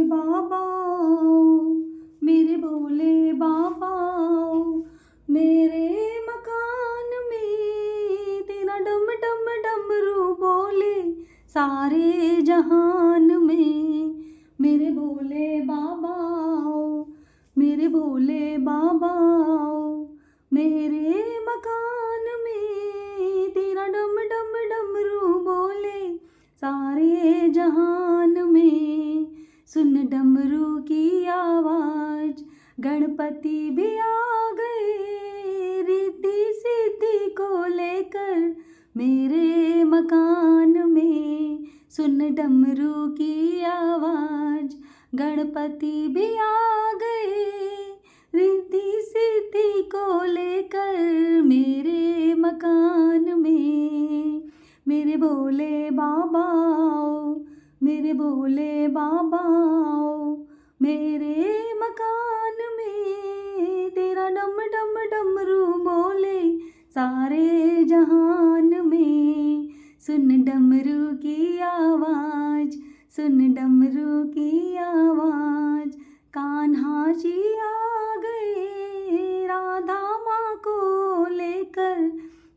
बाबा मेरे भोले बाबा मेरे मकान में तेरा डम डम डमरू बोले सारे जहान में। मेरे भोले बाबा मेरे भोले बाबा मेरे मकान में तेरा डम डम डमरू बोले सारे जहान में। सुन डमरू की आवाज गणपति भी आ गए रिद्धि सिद्धि को लेकर मेरे मकान में। सुन डमरू की आवाज गणपति भी आ गए रिद्धि सिद्धि को लेकर मेरे मकान में। मेरे भोले बाबा मेरे भोले बाबा मेरे मकान में तेरा डम डम डमरू बोले सारे जहान में। सुन डमरू की आवाज सुन डमरू की आवाज कान्हा जी आ गए राधा माँ को लेकर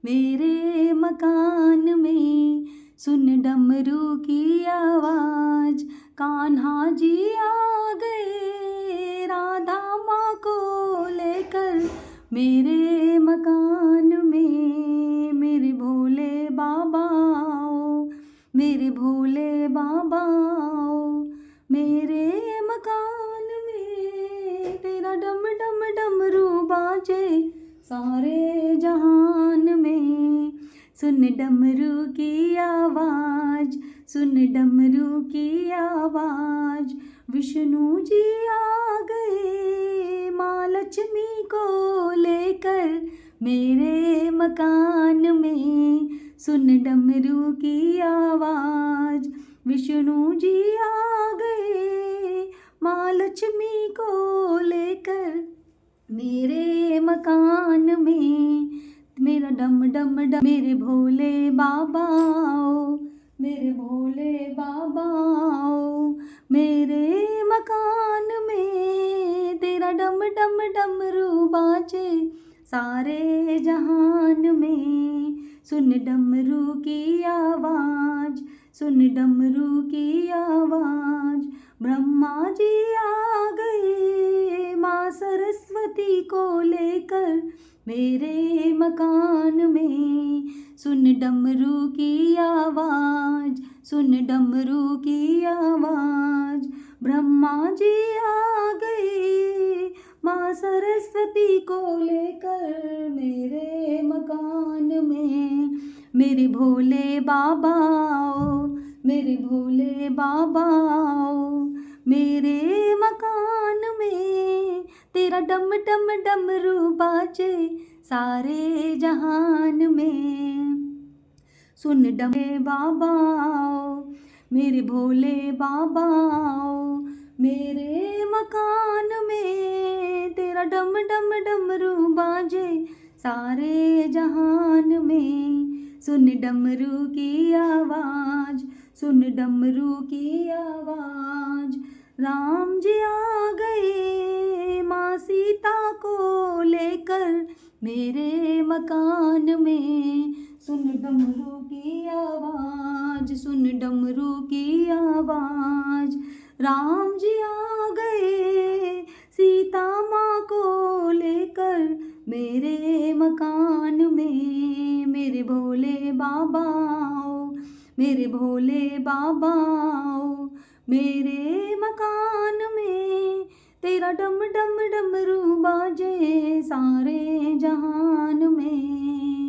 मेरे मकान में। सुन डमरू की आवाज कान्हा जी आ गए राधा माँ को लेकर मेरे मकान में। मेरे भोले बाबा मेरे भोले बाबा मेरे मकान में तेरा डम डम डमरू बाजे सारे जहान में। सुन डमरू की आवाज सुन डमरू की आवाज विष्णु जी आ गए माँ लक्ष्मी को लेकर मेरे मकान में। सुन डमरू की आवाज विष्णु जी आ गए माँ लक्ष्मी को लेकर मेरे मकान में। मेरा डम डम डम मेरे भोले बाबा मेरे भोले बाबा मेरे मकान में तेरा डम डम डमरू बाजे सारे जहान में। सुन डमरू की आवाज सुन डमरू की आवाज ब्रह्मा जी आ गए माँ सरस्वती को लेकर मेरे मकान में। सुन डमरू की आवाज सुन डमरू की आवाज ब्रह्मा जी आ गए माँ सरस्वती को लेकर मेरे मकान में। मेरे भोले बाबा मेरे भोले बाबा मेरे मकान में तेरा डम डम डमरू बाजे सारे जहान में। सुन डमे बाबा मेरे भोले बाबा मेरे मकान में तेरा डम डम डमरू बाजे सारे जहान में। सुन डमरू की आवाज सुन डमरू की आवाज राम जी आ गए माँ सीता को लेकर मेरे मकान में। सुन डमरू की आवाज सुन डमरू की आवाज राम जी आ गए सीता माँ को लेकर मेरे मकान में। मेरे भोले बाबा मेरे भोले बाबा मेरे मकान में तेरा डम डम डमरू बाजे सारे जहान में।